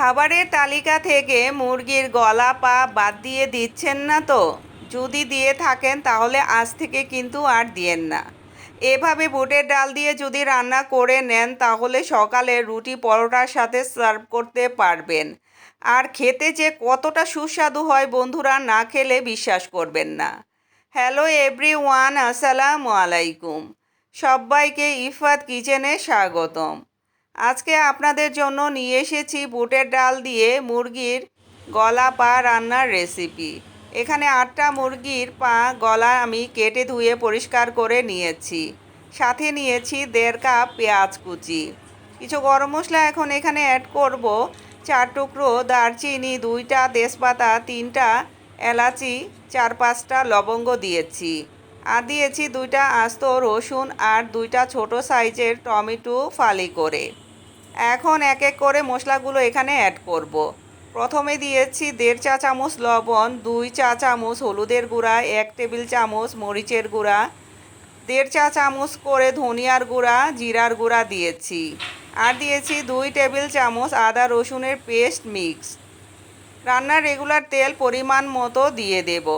খাবারের তালিকা থেকে মুরগির গলা পা বাদ দিয়ে দিচ্ছেন না তো? যদি দিয়ে থাকেন তাহলে আজ থেকে কিন্তু আর দিয়েন না। এভাবে বুটের ডাল দিয়ে যদি রান্না করে নেন তাহলে সকালে রুটি পরোটার সাথে সার্ভ করতে পারবেন। আর খেতে যে কতটা সুস্বাদু হয় বন্ধুরা, না খেলে বিশ্বাস করবেন না। হ্যালো এভরিওয়ান, আসসালামু আলাইকুম। সবাইকে ইফাত কিচেনে স্বাগতম। আজকে আপনাদের জন্য নিয়ে এসেছি বুটের ডাল দিয়ে মুরগির গলা পা রান্নার রেসিপি। এখানে 8টা মুরগির পা গলা আমি কেটে ধুয়ে পরিষ্কার করে নিয়েছি। সাথে নিয়েছি 1.5 কাপ পেঁয়াজ কুচি। কিছু গরম মশলা এখন এখানে অ্যাড করব। 4 টুকরো দারচিনি, 2টা তেজপাতা, 3টা এলাচি, 4-5টা লবঙ্গ দিয়েছি। আর দিয়েছি 2টা আস্ত রসুন আর 2টা ছোট সাইজের টমেটো ফালি করে। এখন এক এক করে মশলাগুলো এখানে অ্যাড করব। প্রথমে দিয়েছি 1.5 চা চামচ লবণ, 2 চা চামচ হলুদের গুঁড়া, 1 টেবিল চামচ মরিচের গুঁড়া, 1.5 চা চামচ করে ধনিয়ার গুঁড়া, জিরার গুঁড়া দিয়েছি। আর দিয়েছি 2 টেবিল চামচ আদা রসুনের পেস্ট মিক্স। রান্নার রেগুলার তেল পরিমাণ মতো দিয়ে দেব।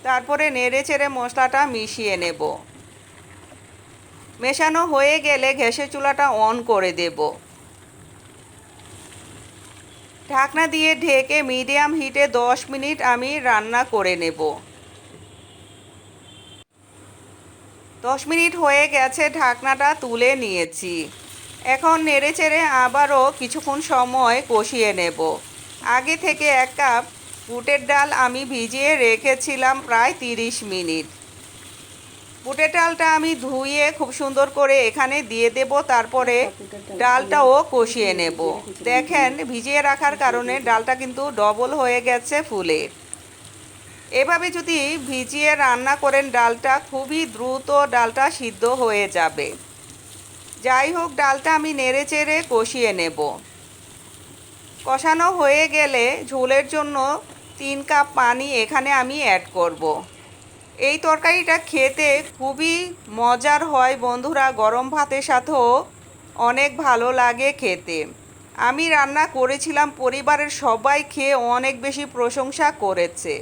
তারপরে নেড়ে চেড়ে মশলাটা মিশিয়ে নেব। মেশানো হয়ে গেলে গ্যাসের চুলাটা অন করে দেব। ঢাকনা দিয়ে ঢেকে মিডিয়াম হিটে 10 মিনিট আমি রান্না করে নেব। 10 মিনিট হয়ে গেছে, ঢাকনাটা তুলে নিয়েছি। এখন নেড়েচেড়ে আবারও কিছুক্ষণ সময় কষিয়ে নেব। আগে থেকে 1 কাপ বুটের ডাল আমি ভিজিয়ে রেখেছিলাম প্রায় 30 মিনিট। বুটের ডালটা আমি ধুয়ে খুব সুন্দর করে এখানে দিয়ে দেব। তারপরে ডালটাও কষিয়ে নেব। দেখেন ভিজিয়ে রাখার কারণে ডালটা কিন্তু ডবল হয়ে গেছে ফুলে। এভাবে যদি ভিজিয়ে রান্না করেন ডালটা খুবই দ্রুত ডালটা সিদ্ধ হয়ে যাবে। যাই হোক, ডালটা আমি নেড়ে চেড়ে কষিয়ে নেব। কষানো হয়ে গেলে ঝোলের জন্য 3 কাপ পানি এখানে আমি অ্যাড করব। এই তরকারিটা খেতে খুবই মজার হয় বন্ধুরা, গরম ভাতের সাথেও অনেক ভালো লাগে খেতে। আমি রান্না করেছিলাম, পরিবারের সবাই খেয়ে অনেক বেশি প্রশংসা করেছে।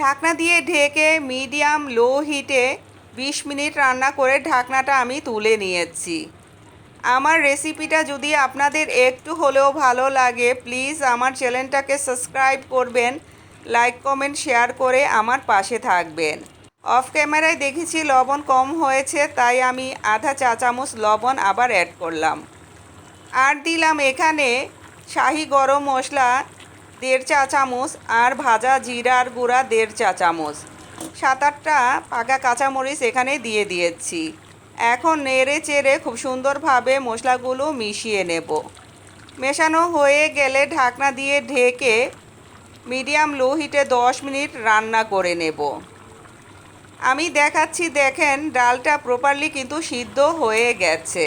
ঢাকনা দিয়ে ঢেকে মিডিয়াম লো হিটে 20 মিনিট রান্না করে ঢাকনাটা আমি তুলে নিয়েছি। আমার রেসিপিটা যদি আপনাদের একটু হলেও ভালো লাগে প্লিজ আমার চ্যানেলটাকে সাবস্ক্রাইব করবেন, লাইক কমেন্ট শেয়ার করে আমার পাশে থাকবেন। অফ ক্যামেরায় দেখেছি লবণ কম হয়েছে, তাই আমি আধা চা চামচ লবণ আবার অ্যাড করলাম। আর দিলাম এখানে শাহি গরম মশলা 1.5 চা চামচ আর ভাজা জিরার গুঁড়া 1.5 চা চামচ। 7-8টা পাকা কাঁচামরিচ এখানে দিয়ে দিয়েছি। এখন নেড়ে চেড়ে খুব সুন্দরভাবে মশলাগুলো মিশিয়ে নেব। মেশানো হয়ে গেলে ঢাকনা দিয়ে ঢেকে মিডিয়াম লো হিটে 10 মিনিট রান্না করে নেব। আমি দেখাচ্ছি, দেখেন ডালটা প্রপারলি কিন্তু সিদ্ধ হয়ে গেছে।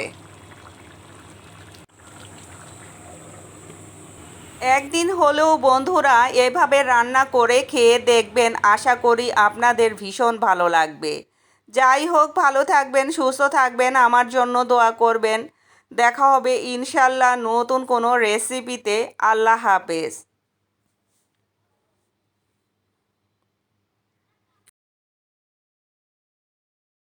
একদিন হলেও বন্ধুরা এভাবে রান্না করে খেয়ে দেখবেন, আশা করি আপনাদের ভীষণ ভালো লাগবে। যাই হোক, ভালো থাকবেন, সুস্থ থাকবেন, আমার জন্য দোয়া করবেন। দেখা হবে ইনশাল্লাহ নতুন কোনো রেসিপিতে। আল্লাহ হাফেজ।